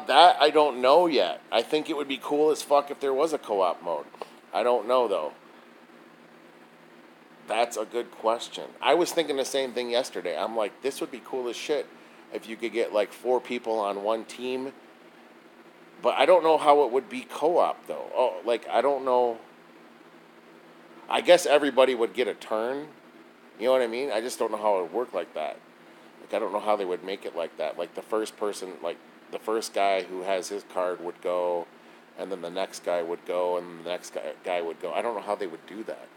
A: That I don't know yet. I think it would be cool as fuck if there was a co-op mode. I don't know, though. That's a good question. I was thinking the same thing yesterday. I'm like, this would be cool as shit if you could get like 4 people on one team. But I don't know how it would be co-op, though. Oh, like, I don't know. I guess everybody would get a turn. You know what I mean? I just don't know how it would work like that. Like, I don't know how they would make it like that. Like, the first person, like, the first guy who has his card would go, and then the next guy would go, and the next guy would go. I don't know how they would do that.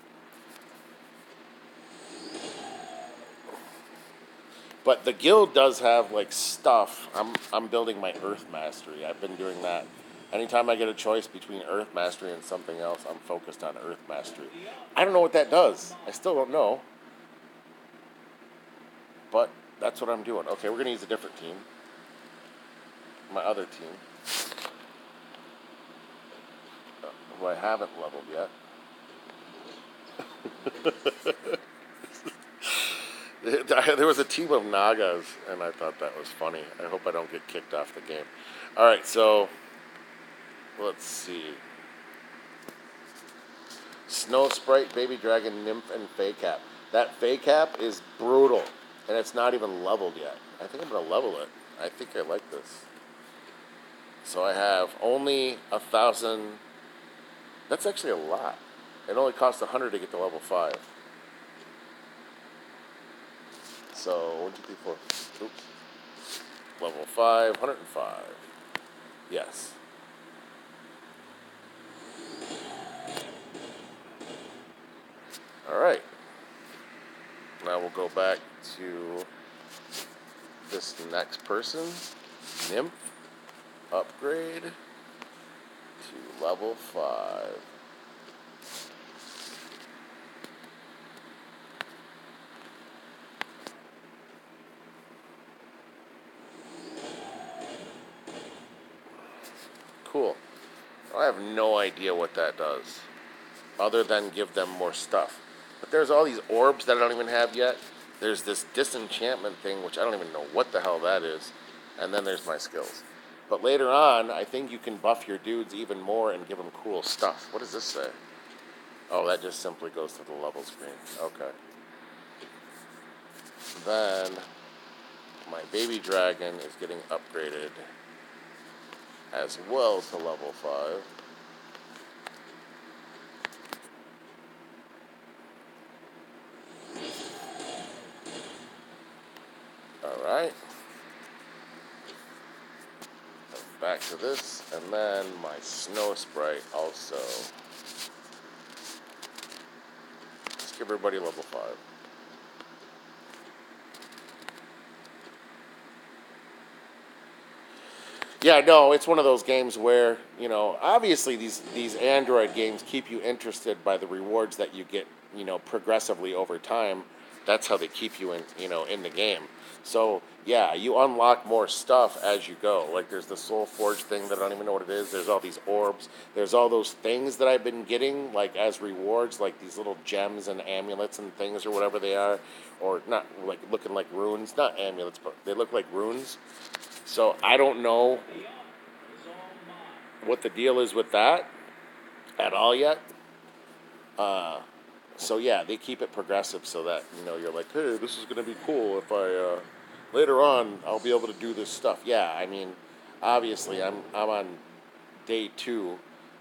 A: But the guild does have like stuff. I'm building my Earth Mastery. I've been doing that. Anytime I get a choice between Earth Mastery and something else, I'm focused on Earth Mastery. I don't know what that does. I still don't know. But that's what I'm doing. Okay, we're going to use a different team. My other team. Who I haven't leveled yet. There was a team of Nagas, and I thought that was funny. I hope I don't get kicked off the game. Alright, so let's see. Snow Sprite, Baby Dragon, Nymph, and Fey Cap. That Fey Cap is brutal, and it's not even leveled yet. I think I'm going to level it. I think I like this. So I have only 1,000. That's actually a lot. It only costs 100 to get to level 5. So, 1, 2, 3, 4. Oops. Level 5, 105. Yes. Alright. Now we'll go back to this next person. Nymph. Upgrade to level 5. Cool. I have no idea what that does, other than give them more stuff. But there's all these orbs that I don't even have yet. There's this disenchantment thing, which I don't even know what the hell that is. And then there's my skills. But later on, I think you can buff your dudes even more and give them cool stuff. What does this say? Oh, that just simply goes to the level screen. Okay. Then, my baby dragon is getting upgraded as well to level 5. Alright. Back to this, and then my Snow Sprite also. Let's give everybody level 5. Yeah, no, it's one of those games where, you know, obviously these Android games keep you interested by the rewards that you get, you know, progressively over time. That's how they keep you in the game. So, yeah, you unlock more stuff as you go. Like, there's the Soul Forge thing that I don't even know what it is. There's all these orbs. There's all those things that I've been getting, like, as rewards, like these little gems and amulets and things or whatever they are. Or not, like, looking like runes. Not amulets, but they look like runes. So, I don't know what the deal is with that at all yet. So yeah, they keep it progressive so that, you know, you're like, hey, this is going to be cool if I, later on, I'll be able to do this stuff. Yeah, I mean, obviously, I'm on day 2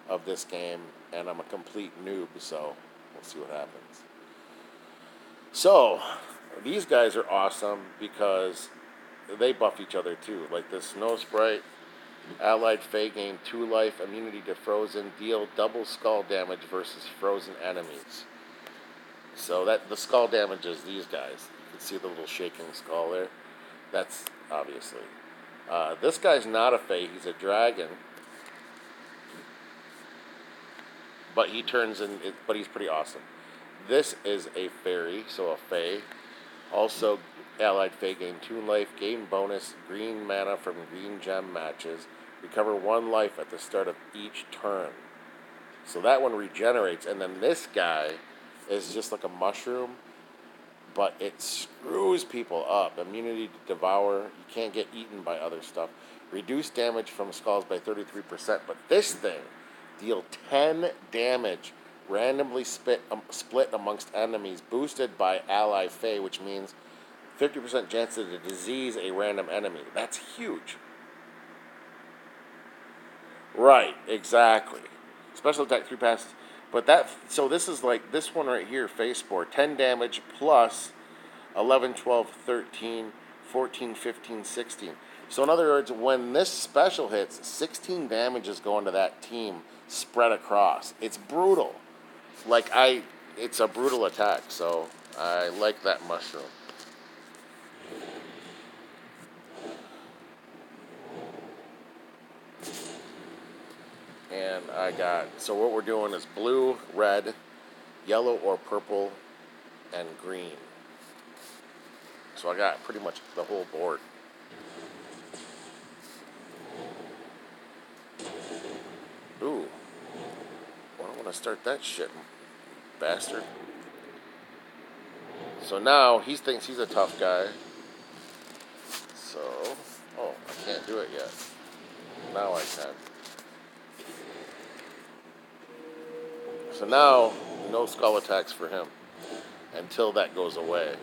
A: of this game, and I'm a complete noob, so we'll see what happens. So, these guys are awesome because they buff each other too. Like this Snow Sprite, allied Fey gain 2 life, immunity to frozen, deal double skull damage versus frozen enemies. So that the skull damages these guys. You can see the little shaking skull there. That's obviously. This guy's not a Fey, he's a dragon. But he turns in, but he's pretty awesome. This is a fairy, so a Fey. Also, allied Fey gain 2 life, gain bonus, green mana from green gem matches. Recover 1 life at the start of each turn. So that one regenerates, and then this guy is just like a mushroom, but it screws people up. Immunity to devour, you can't get eaten by other stuff. Reduce damage from skulls by 33%, but this thing, deal 10 damage, randomly split amongst enemies, boosted by ally Fey, which means 50% chance to disease a random enemy. That's huge. Right, exactly. Special attack 3 passes. But that, so this is like this one right here, Face Spore. 10 damage plus 11, 12, 13, 14, 15, 16. So in other words, when this special hits, 16 damage is going to that team spread across. It's brutal. Like it's a brutal attack, so I like that mushroom. And I got, so what we're doing is blue, red, yellow or purple, and green. So I got pretty much the whole board. Ooh. Well, I want to start that shit, bastard. So now he thinks he's a tough guy. So, oh, I can't do it yet. Now I can. So now, no skull attacks for him until that goes away.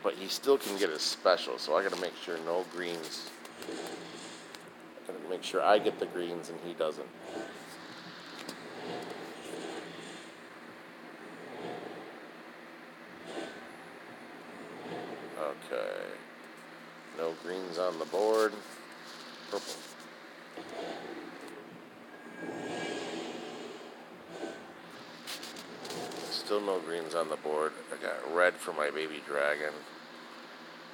A: But he still can get his special, so I gotta make sure no greens. I gotta make sure I get the greens and he doesn't. Okay. No greens on the board. Purple. Still no greens on the board. I got red for my baby dragon.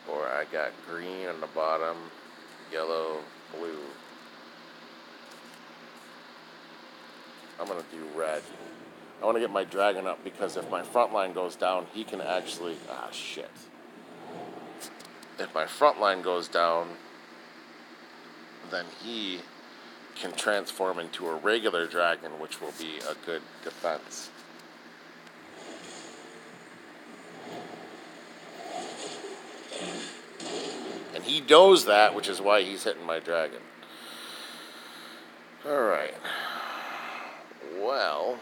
A: Or I got green on the bottom, yellow, blue. I'm going to do red. I want to get my dragon up because if my front line goes down, he can actually... Ah, shit. If my front line goes down, then he can transform into a regular dragon, which will be a good defense. And he knows that, which is why he's hitting my dragon. Alright. Well...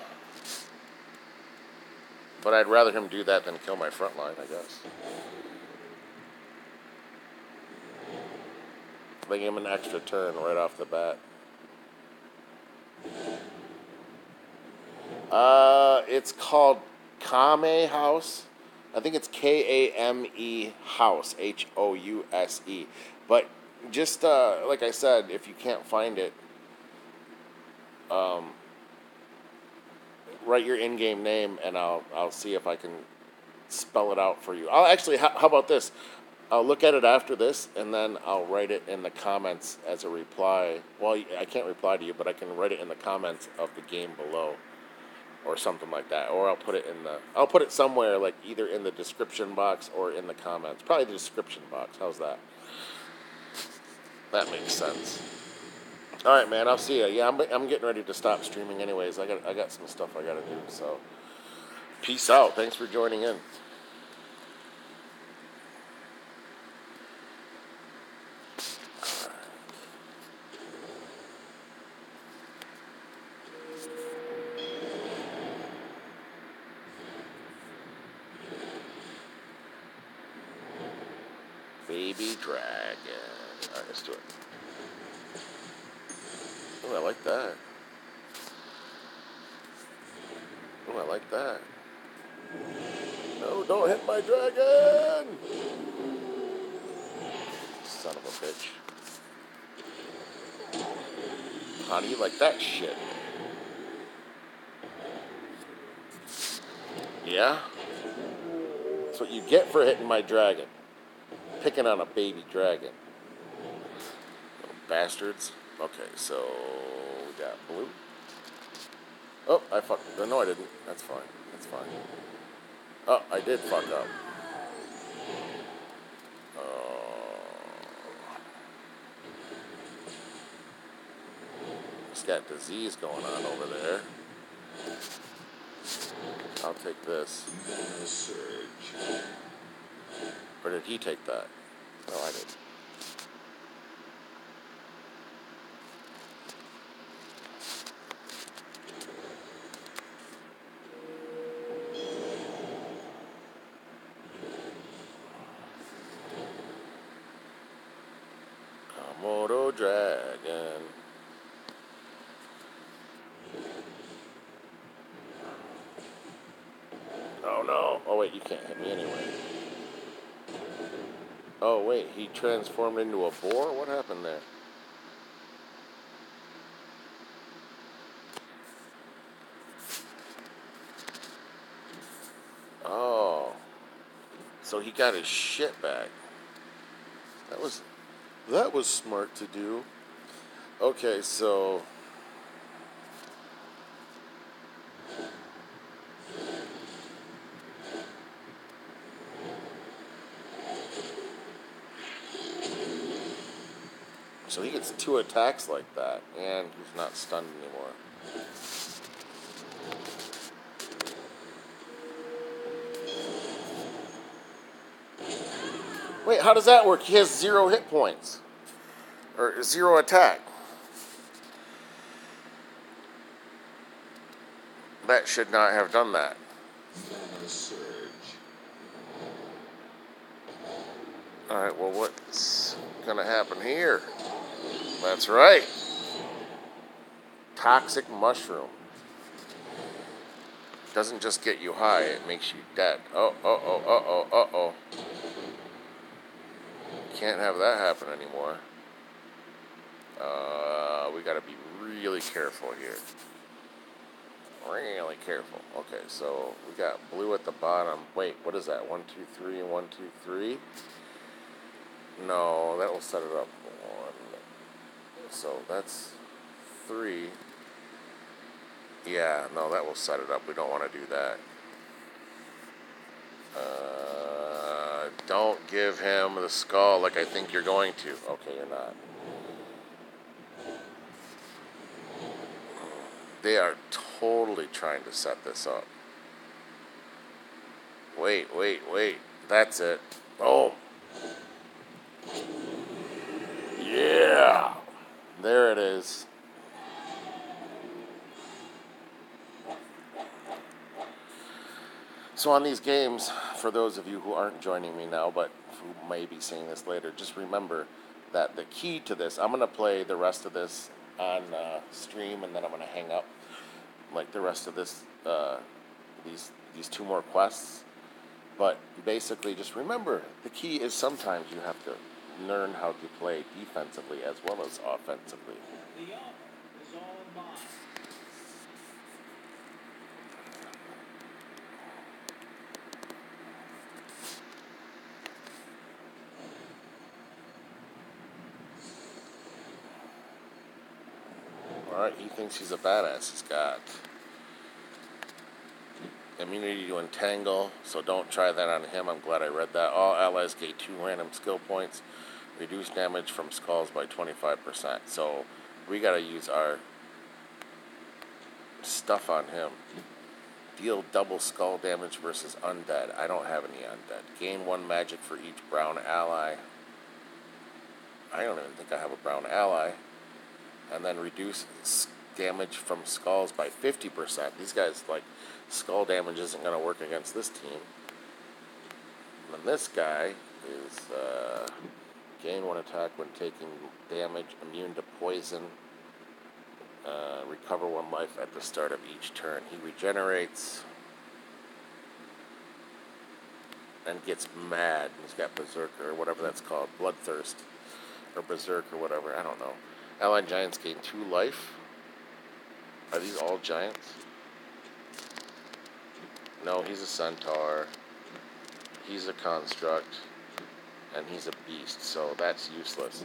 A: But I'd rather him do that than kill my front line, I guess. They give him an extra turn right off the bat. It's called Kame House. I think it's Kame House, House. But just like I said, if you can't find it, write your in-game name, and I'll see if I can spell it out for you. I'll actually, how about this? I'll look at it after this, and then I'll write it in the comments as a reply. Well, I can't reply to you, but I can write it in the comments of the game below, or something like that. Or I'll put it somewhere, like either in the description box or in the comments. Probably the description box. How's that? That makes sense. All right, man. I'll see you. Yeah, I'm getting ready to stop streaming anyways. I got some stuff I gotta do. So, peace out. Thanks for joining in. Baby dragon. All right, let's do it. Oh, I like that. Oh, I like that. No, don't hit my dragon! Son of a bitch. How do you like that shit? Yeah? That's what you get for hitting my dragon. Picking on a baby dragon. Little bastards. Okay, so we got blue. Oh, I fucked. No, I didn't. That's fine. That's fine. Oh, I did fuck up. It's got disease going on over there. I'll take this. Or did he take that? No, I didn't. Komodo dragon. Oh no. Oh wait, you can't hit me anyway. Oh wait, he transformed into a boar? What happened there? Oh. So he got his shit back. That was smart to do. Okay, so he gets 2 attacks like that, and he's not stunned anymore. Wait, how does that work? He has 0 hit points. Or 0 attack. That should not have done that. Alright, well, what's gonna happen here? That's right. Toxic mushroom. Doesn't just get you high, it makes you dead. Oh. Can't have that happen anymore. We gotta be really careful here. Really careful. Okay, so we got blue at the bottom. Wait, what is that? 1, 2, 3, and 1, 2, 3? No, that will set it up. 1. So that's 3. Yeah, no, that will set it up. We don't want to do that. Don't give him the skull like I think you're going to. Okay, you're not. They are totally trying to set this up. Wait. That's it. Oh. Yeah. There it is. So on these games, for those of you who aren't joining me now, but who may be seeing this later, just remember that the key to this, I'm going to play the rest of this on stream, and then I'm going to hang up like the rest of this, these 2 more quests. But basically, just remember, the key is sometimes you have to learn how to play defensively as well as offensively. The honor is all mine. Alright, he thinks he's a badass. He's got immunity to entangle, so don't try that on him. I'm glad I read that. All allies gain 2 random skill points. Reduce damage from skulls by 25%. So we gotta use our stuff on him. Deal double skull damage versus undead. I don't have any undead. Gain 1 magic for each brown ally. I don't even think I have a brown ally. And then reduce damage from skulls by 50%. These guys, like, skull damage isn't going to work against this team. And then this guy is gain 1 attack when taking damage, immune to poison, recover 1 life at the start of each turn. He regenerates and gets mad. He's got Berserker, or whatever that's called, Bloodthirst, or Berserk, or whatever, I don't know. Allied giants gain 2 life. Are these all giants? No, he's a centaur. He's a construct. And he's a beast, so that's useless.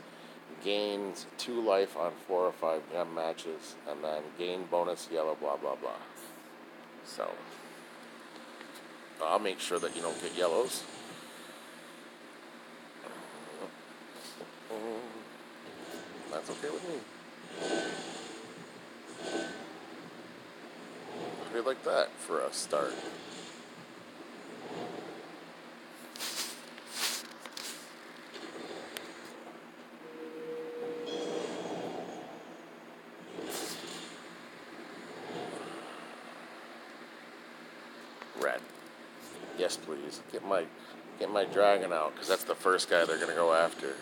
A: Gains 2 life on 4 or 5 gem matches, and then gain bonus yellow, blah, blah, blah. So, I'll make sure that you don't get yellows. That's okay with me. Pretty like that for a start. Red. Yes, please. Get my dragon out, because that's the first guy they're gonna go after.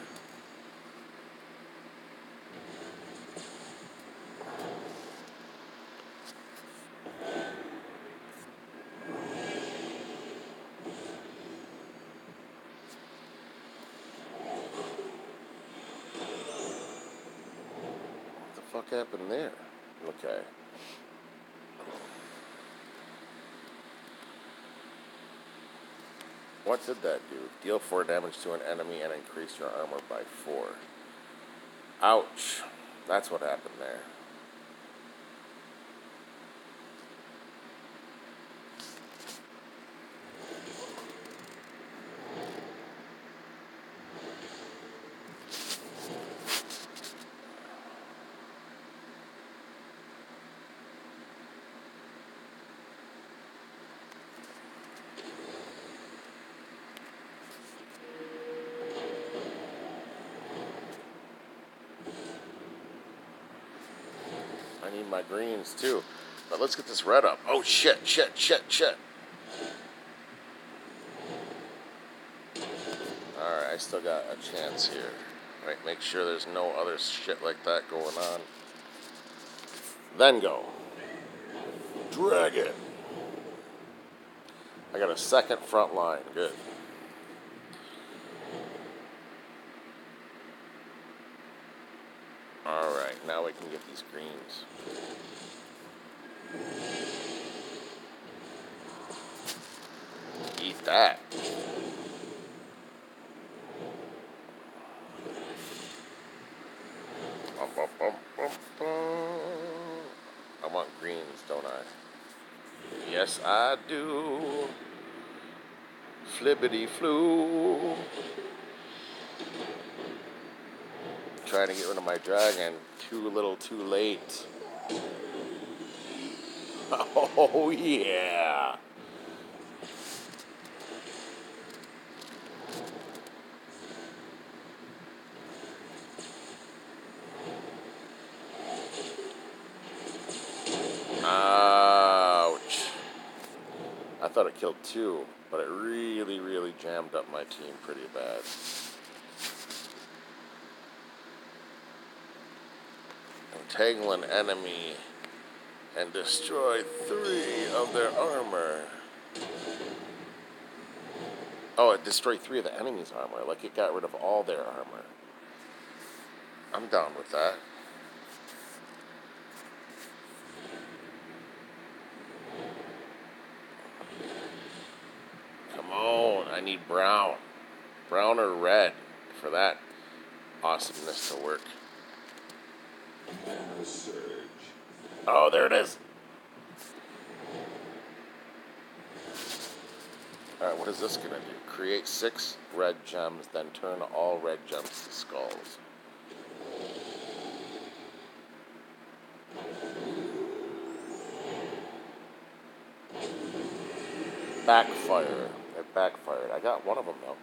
A: What happened there? Okay. What did that do? Deal 4 damage to an enemy and increase your armor by 4. Ouch. That's what happened there. I need my greens too. But let's get this red up. Oh shit. Alright, I still got a chance here. Right, make sure there's no other shit like that going on. Then go. Dragon. I got a second front line. Good. Alright, now we can get these greens. Eat that. I want greens, don't I? Yes, I do. Flippity flu. Trying to get rid of my dragon. Too little, too late. Oh, yeah. Ouch. I thought it killed two, but it really, really jammed up my team pretty bad. Entangle an enemy and destroy 3 of their armor. Oh, it destroyed 3 of the enemy's armor. Like it got rid of all their armor. I'm down with that. Come on, I need brown. Brown or red for that awesomeness to work. Oh, there it is. Alright, what is this going to do? Create 6 red gems, then turn all red gems to skulls. Backfire. It backfired. I got one of them, though.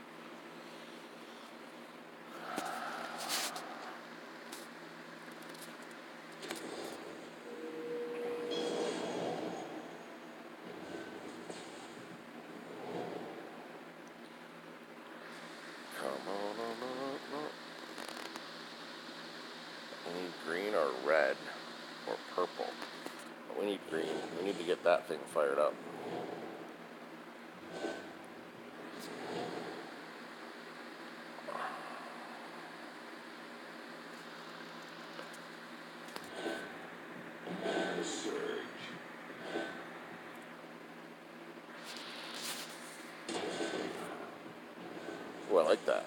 A: We need green or red or purple. But we need green. We need to get that thing fired up. Oh, I like that.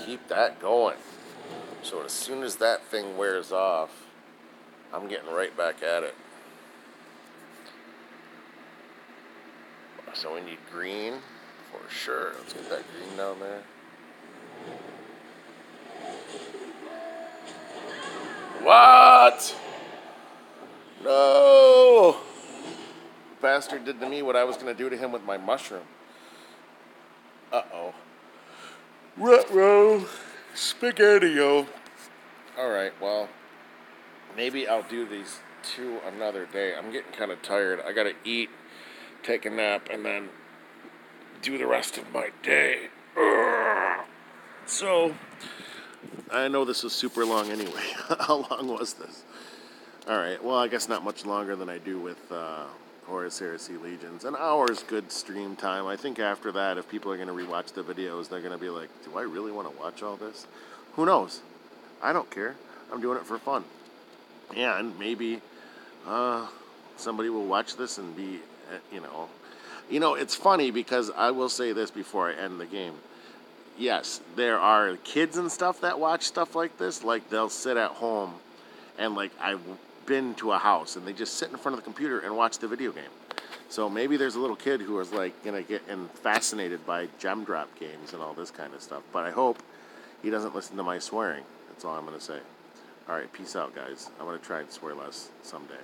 A: Keep that going. So as soon as that thing wears off, I'm getting right back at it. So we need green for sure. Let's get that green down there. What? No! Bastard did to me what I was going to do to him with my mushroom. Uh-oh. Ruh-roh. Spaghetti-o. Alright, well, maybe I'll do these 2 another day. I'm getting kind of tired. I gotta eat, take a nap, and then do the rest of my day. Ugh. So, I know this was super long anyway. How long was this? Alright, well, I guess not much longer than I do with Horus Heresy Legions. An hour's good stream time. I think after that, if people are going to rewatch the videos, they're going to be like, do I really want to watch all this? Who knows? I don't care. I'm doing it for fun. And maybe somebody will watch this and be, you know, it's funny because I will say this before I end the game. yes, there are kids and stuff that watch stuff like this. Like, they'll sit at home and, like, I've been to a house and they just sit in front of the computer and watch the video game. So maybe there's a little kid who is, like, gonna get fascinated by gem drop games and all this kind of stuff. But I hope he doesn't listen to my swearing. That's all I'm gonna say. All right, peace out, guys. I'm gonna try and swear less someday.